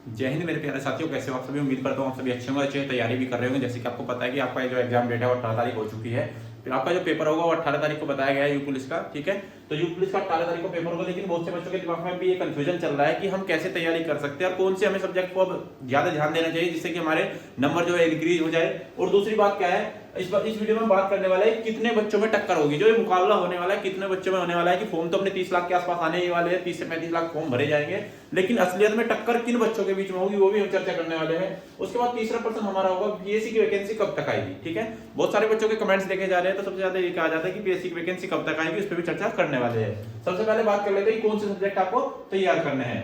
जय हिंद मेरे प्यारे साथियों, कैसे हो आप सभी। उम्मीद करता हूँ आप सभी अच्छे होंगे, अच्छे तैयारी भी कर रहे होंगे। जैसे कि आपको पता है कि आपका जो एग्जाम डेट है वो 18 तारीख हो चुकी है। फिर आपका जो पेपर होगा वो 18 तारीख को बताया गया है यू पुलिस का, ठीक है। तो यू पुलिस का 18 तारीख को पेपर होगा, लेकिन बहुत से बच्चों के दिमाग में भी ये कंफ्यूजन चल रहा है कि हम कैसे तैयारी कर सकते हैं और कौन से हमें सब्जेक्ट को अब ज्यादा ध्यान देना चाहिए जिससे कि हमारे नंबर जो है इंक्रीज हो जाए। और दूसरी बात क्या है, इस वीडियो में बात करने वाला है कितने बच्चों में टक्कर होगी, जो ये मुकाबला होने वाला है कितने बच्चों में होने वाला है। कि फॉर्म तो अपने 30 लाख के आसपास आने ही वाले हैं, 30 से 35 लाख फॉर्म भरे जाएंगे, लेकिन असलियत में टक्कर किन बच्चों के बीच में होगी वो भी हम चर्चा करने वाले हैं। उसके बाद तीसरा प्रश्न हमारा होगा पीएससी की वैकेंसी कब तक आएगी, ठीक है। बहुत सारे बच्चों के कमेंट्स देखे जा रहे हैं, तो सबसे ज्यादा ये कहा जाता है कि पीएससी की वैकेंसी कब तक आएगी, उस पर भी चर्चा करने वाले हैं। सबसे पहले बात कर लेते हैं कौन से सब्जेक्ट आपको तैयार करने हैं।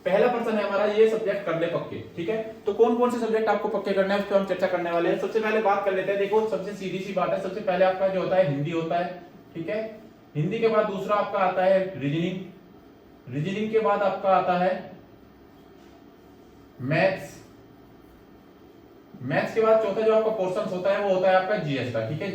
पहला प्रश्न है हमारा, ये सब्जेक्ट कर ले पक्के, ठीक है। तो कौन कौन से सब्जेक्ट आपको पक्के करने हैं उस पर हम चर्चा करने वाले हैं। सबसे पहले बात कर लेते हैं, देखो सबसे सीधी सी बात है, सबसे पहले आपका जो होता है हिंदी होता है, ठीक है। हिंदी के बाद दूसरा आपका आता है रीजनिंग, रीजनिंग के बाद आपका आता है मैथ्स, मैथ्स के बाद चौथा जो आपका पोर्शन होता है वो होता है आपका जीएस का, ठीक है।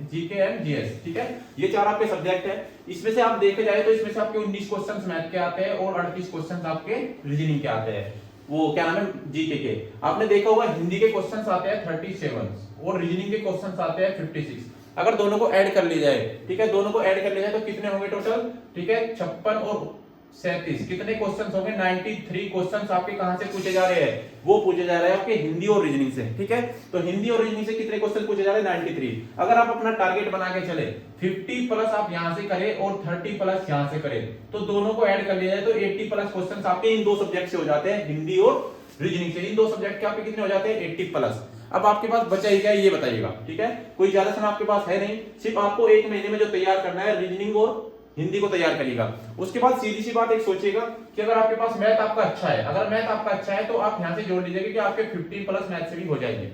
जीके एंड जीएस, ठीक है। ये चार आपके सब्जेक्ट है। इसमें से आप देखे जाए तो इसमें से आपके 19 क्वेश्चंस मैथ के आते हैं और 38 क्वेश्चंस आपके रीजनिंग के आते हैं। वो क्या नाम है, जीके के। आपने देखा होगा हिंदी के क्वेश्चंस आते हैं 37 और रीजनिंग के क्वेश्चंस आते हैं 56। अगर दोनों को ऐड कर ली जाए, ठीक है, दोनों को ऐड कर लिया जाए तो कितने होंगे टोटल, ठीक है, 56 और 37, कितने क्वेश्चंस होंगे, 93 क्वेश्चंस आपके कहां से पूछे जा रहे हैं, वो पूछे जा रहे हैं आपके हिंदी और रीजनिंग से, ठीक है। तो हिंदी और रीजनिंग से कितने क्वेश्चन पूछे जा रहे हैं, 93। अगर आप अपना टारगेट बना के चले 50 प्लस आप यहां से करें और 30 प्लस यहां से करें, तो दोनों को ऐड कर लिया जाए तो 80 प्लस क्वेश्चन आपके इन दो सब्जेक्ट से हो जाते हैं, हिंदी और रीजनिंग से। इन दो सब्जेक्ट के आपके कितने हो जाते हैं, 80 प्लस। अब आपके पास बचा ही क्या है ये बताइएगा, ठीक है। कोई ज्यादा समय आपके पास है नहीं, सिर्फ आपको एक महीने में जो तैयार करना है रीजनिंग और हिंदी को तैयार करिएगा। उसके बाद सीधी सी बात एक सोचिएगा कि अगर आपके पास मैथ आपका अच्छा है, अगर मैथ आपका अच्छा है तो आप यहां से जोड़ लीजिएगा कि आपके 50 प्लस मैथ से भी हो जाएंगे,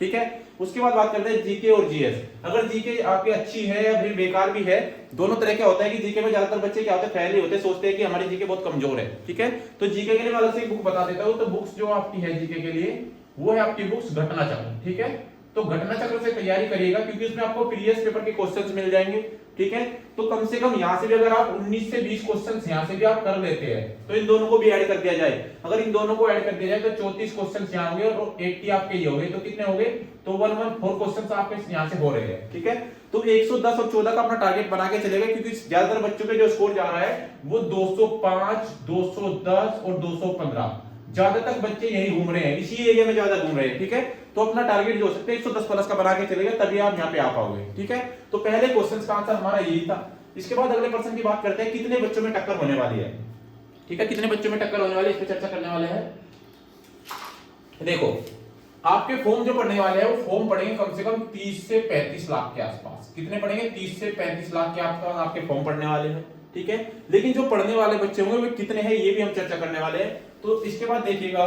ठीक है। उसके बाद बात करते हैं जीके और जीएस। अगर जीके आपकी अच्छी है या फिर बेकार भी है, दोनों तरह के होता है कि जीके में ज्यादातर बच्चे क्या होते हैं, फेल ही होते हैं, सोचते हैं कि हमारी जीके बहुत कमजोर है, ठीक है। तो जीके के लिए मैं अलग से बुक बता देता हूं। तो बुक्स जो आपकी है जीके के लिए वो है आपकी बुक्स घटना चक्र, ठीक है। तो घटना चक्र से तैयारी करिएगा क्योंकि उसमें आपको प्रीवियस पेपर के क्वेश्चंस मिल जाएंगे, ठीक है। तो कम से कम यहां से भी अगर आप 19 से 20 क्वेश्चंस यहां से भी आप कर लेते हैं तो इन दोनों को भी ऐड कर दिया जाए। अगर इन दोनों को ऐड कर दिया जाए तो 34 क्वेश्चंस यहां होंगे और 80 आपके ये हो गए, तो कितने हो गए, तो 114 क्वेश्चंस आपके यहां से हो रहे हैं, ठीक है। तो 110 और 14 का अपना टारगेट बना के चलेगा क्योंकि ज्यादातर बच्चों के जो स्कोर जा रहा है वो 205, 210 और 215, ज्यादातर बच्चे यही घूम रहे हैं, इसी एरिया में ज्यादा घूम रहे हैं, ठीक है। तो अपना टारगेट जो हो सकता है 110 प्लस का बना के चलेगा, तभी आप यहाँ पे आ पाओगे, ठीक है। तो पहले क्वेश्चन का आंसर हमारा यही था। इसके बाद अगले प्रश्न की बात करते हैं, कितने बच्चों में टक्कर होने वाली है, ठीक है। कितने बच्चों में टक्कर होने वाली है, इस पर चर्चा करने वाले हैं। देखो आपके फॉर्म जो पढ़ने वाले हैं वो फॉर्म पढ़ेंगे कम से कम 30 से 35 लाख के आसपास। कितने पढ़ेंगे, 30 से 35 लाख के आसपास आपके फॉर्म पढ़ने वाले हैं, ठीक है। लेकिन जो पढ़ने वाले बच्चे होंगे वे कितने हैं ये भी हम चर्चा करने वाले हैं। तो इसके बाद देखिएगा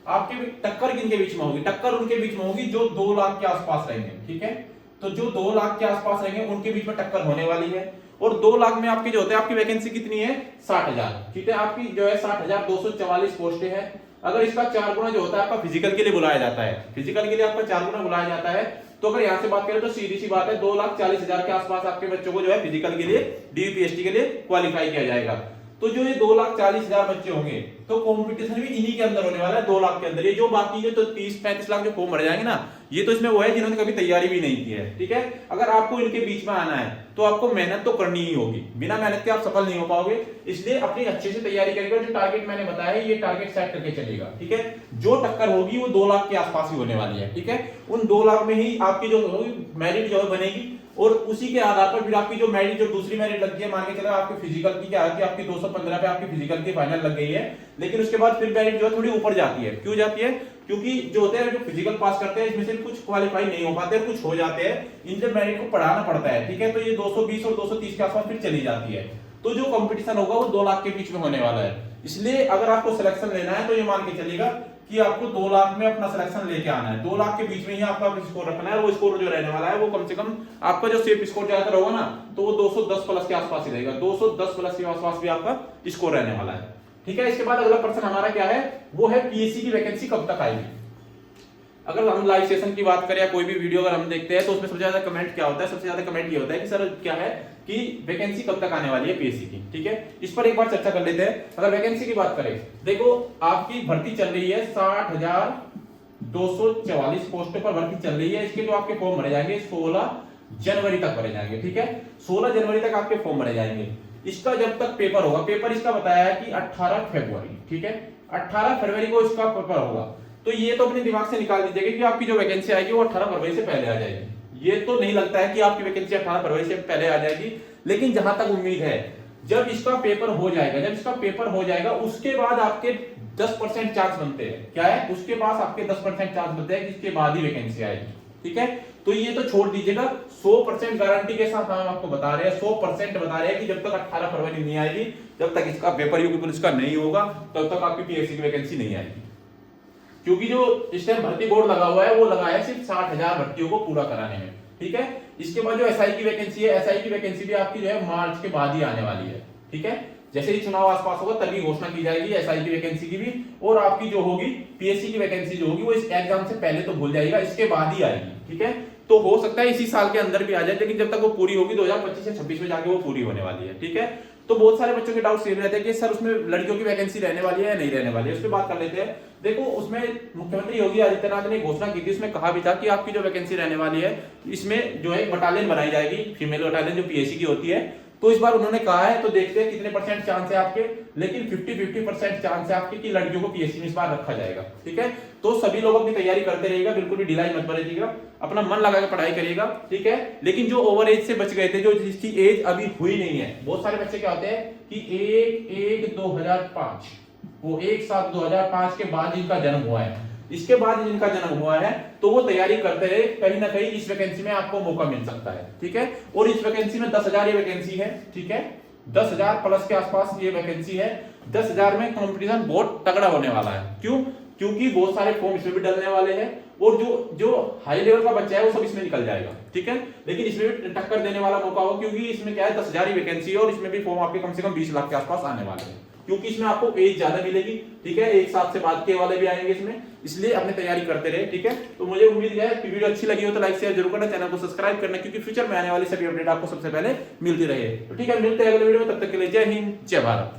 आपके टक्कर किनके बीच में होगी, टक्कर उनके बीच में होगी जो 2 लाख के आसपास रहेंगे, ठीक है। तो जो 2 लाख के आसपास रहेंगे उनके बीच में टक्कर होने वाली है। और 2 लाख में आपकी जो होते हैं, आपकी वैकेंसी कितनी है, 60,000, ठीक है। आपकी जो है 60,244 पोस्टें हैं। अगर इसका 4 गुना जो होता है आपका फिजिकल के लिए बुलाया जाता है, फिजिकल के लिए आपका 4 गुना बुलाया जाता है। तो अगर यहां से बात करें तो सीधी सी बात है 2,40,000 के आसपास आपके बच्चों को जो है फिजिकल के लिए डीयूपीएसटी के लिए क्वालिफाई किया जाएगा। तो जो ये 2,40,000 बच्चे होंगे तो कंपटीशन भी इन्हीं के अंदर होने वाला है, 2 लाख के अंदर। ये जो बाकी के तो 30-35 लाख जो फॉर्म भर जाएंगे ना, ये तो इसमें वो है जिन्होंने कभी तैयारी भी नहीं की है, ठीक है। अगर आपको इनके बीच में आना है तो आपको मेहनत तो करनी ही होगी, बिना मेहनत के आप सफल नहीं हो पाओगे। इसलिए अपनी अच्छे से तैयारी करेगा, जो टारगेट मैंने बताया ये टारगेट सेट करके चलेगा, ठीक है। जो टक्कर होगी वो 2 लाख के आसपास ही होने वाली है, ठीक है। उन 2 लाख में ही आपकी जो मेरिट जो बनेगी और उसी के आधार पर फिर आपकी जो मेरिट जो दूसरी मेरिट लग गई है, मान के चलो आपकी फिजिकल की क्या है कि आपकी 215 पे आपकी फिजिकल की फाइनल लग गई है, लेकिन उसके बाद फिर मेरिट जो है थोड़ी ऊपर जाती है। क्यों जाती है, क्योंकि जो होते हैं जो फिजिकल पास करते हैं इसमें से कुछ क्वालिफाई नहीं हो पाते, कुछ हो जाते हैं, इनसे मेरिट को पढ़ाना पड़ता है, ठीक है। तो ये 220 और 230 के आसपास फिर चली जाती है। तो जो कंपटीशन होगा वो 2 लाख के बीच में होने वाला है। इसलिए अगर आपको सिलेक्शन लेना है तो ये मान के चलेगा कि आपको 2 लाख में अपना सिलेक्शन लेके आना है। 2 लाख के बीच में ही आपका स्कोर रखना है। वो स्कोर जो रहने वाला है वो कम से कम आपका जो सेफ स्कोर ज्यादातर होगा ना, तो वो 210 प्लस के आसपास ही रहेगा। 210 प्लस के आसपास भी आपका स्कोर रहने वाला है, ठीक है। इसके बाद अगला प्रश्न हमारा क्या है, वो है पीएससी की वैकेंसी कब तक आएगी। अगर हम लाइव सेशन की बात करें या कोई भी वीडियो अगर हम देखते हैं तो उसमें सबसे ज्यादा कमेंट क्या होता है, सबसे ज्यादा कमेंट ये होता है कि सर क्या है कि वैकेंसी कब तक आने वाली है पीएससी की, ठीक है। इस पर एक बार चर्चा कर लेते हैं। अगर वैकेंसी की बात करें, देखो आपकी भर्ती चल रही है 60,244 पोस्टों पर भर्ती चल रही है। इसके जो आपके फॉर्म भरे जाएंगे 16 जनवरी तक भरे जाएंगे, ठीक है। 16 जनवरी तक आपके फॉर्म भरे जाएंगे। इसका जब तक पेपर होगा, पेपर इसका बताया है कि 18 फरवरी, ठीक है, 18 फरवरी को इसका पेपर होगा। तो ये तो अपने दिमाग से निकाल दीजिएगा कि आपकी जो वैकेंसी आएगी वो 18 फरवरी से पहले आ जाएगी। ये तो नहीं लगता है कि आपकी वैकेंसी 18 फरवरी से पहले आ जाएगी, लेकिन जहां तक उम्मीद है जब इसका पेपर हो जाएगा, जब इसका पेपर हो जाएगा उसके बाद आपके 10% चांस बनते हैं। क्या है, उसके पास आपके 10% चांस बनते हैं कि इसके बाद ही वैकेंसी आएगी, ठीक है। तो ये तो छोड़ दीजिएगा, 100% गारंटी के साथ हम आपको बता रहे हैं, 100% बता रहे हैं कि जब तक 18 फरवरी नहीं आएगी, जब तक इसका पेपर यूपी पुलिस का नहीं होगा, तब तक आपकी पीएससी की वैकेंसी नहीं आएगी। क्योंकि जो इस टाइम भर्ती बोर्ड लगा हुआ है वो लगा है सिर्फ 60,000 भर्तियों को पूरा कराने में, ठीक है। इसके बाद जो एसआई की वैकेंसी है, एसआई की वैकेंसी भी आपकी जो है मार्च के बाद ही आने वाली है, ठीक है। जैसे ही चुनाव आसपास होगा तभी घोषणा की जाएगी एसआई की वैकेंसी की भी, और आपकी जो होगी पीएससी की वैकेंसी जो होगी वो इस एग्जाम से पहले तो भूल जाएगा, इसके बाद ही आएगी, ठीक है। तो हो सकता है इसी साल के अंदर भी आ जाए, लेकिन जब तक वो पूरी होगी 2025 से 26 में जाके वो पूरी होने वाली है, ठीक है। तो बहुत सारे बच्चों के डाउट्स ये रहते हैं कि सर उसमें लड़कियों की वैकेंसी रहने वाली है या नहीं रहने वाली है, उस पर बात कर लेते हैं। देखो उसमें मुख्यमंत्री योगी आदित्यनाथ ने घोषणा की थी, उसमें कहा भी था कि आपकी जो वैकेंसी रहने वाली है इसमें जो है एक बटालियन बनाई जाएगी, फीमेल बटालियन जो पीएससी की होती है। तो इस बार उन्होंने कहा है, तो देखते हैं कितने परसेंट चांस है आपके, लेकिन 50-50% चांस है आपके कि लड़कियों को पीएससी में इस बार रखा जाएगा, ठीक है। तो सभी लोग अपनी तैयारी करते रहिएगा, बिल्कुल भी ढिलाई मत बरतिएगा, अपना मन लगा के पढ़ाई करिएगा, ठीक है। लेकिन जो ओवर एज से बच गए थे, जो जिसकी एज अभी हुई नहीं है, बहुत सारे बच्चे क्या होते हैं कि 1/1/2005 वो 1/7/2005 के बाद जिनका जन्म हुआ है, इसके बाद जिनका जन्म हुआ है, तो वो तैयारी करते रहे, कहीं ना कहीं इस वैकेंसी में आपको मौका मिल सकता है, ठीक है। और इस वैकेंसी में 10,000 ये वैकेंसी है, ठीक है, 10,000 प्लस के आसपास ये वैकेंसी है। 10,000 में कंपटीशन बहुत तगड़ा होने वाला है। क्यों? क्योंकि बहुत सारे फॉर्म इसमें भी डलने वाले हैं, और जो हाई लेवल का बच्चा है वो सब इसमें निकल जाएगा, ठीक है। लेकिन इसमें भी टक्कर देने वाला मौका हो, क्योंकि इसमें क्या है 10,000 ही वैकेंसी है, और इसमें भी फॉर्म आपके कम से कम 20 लाख के आसपास आने वाले हैं, क्योंकि इसमें आपको एज ज्यादा मिलेगी, ठीक है। एक साथ से बाद के वाले भी आएंगे इसमें, इसलिए अपनी तैयारी करते रहे, ठीक है। तो मुझे उम्मीद है कि वीडियो अच्छी लगी हो तो लाइक शेयर जरूर करना, चैनल को सब्सक्राइब करना, क्योंकि फ्यूचर में आने वाली सभी अपडेट आपको सबसे पहले मिलती रहे। तो ठीक है, मिलते हैं अगले वीडियो में, तब तक के लिए जय हिंद जय भारत।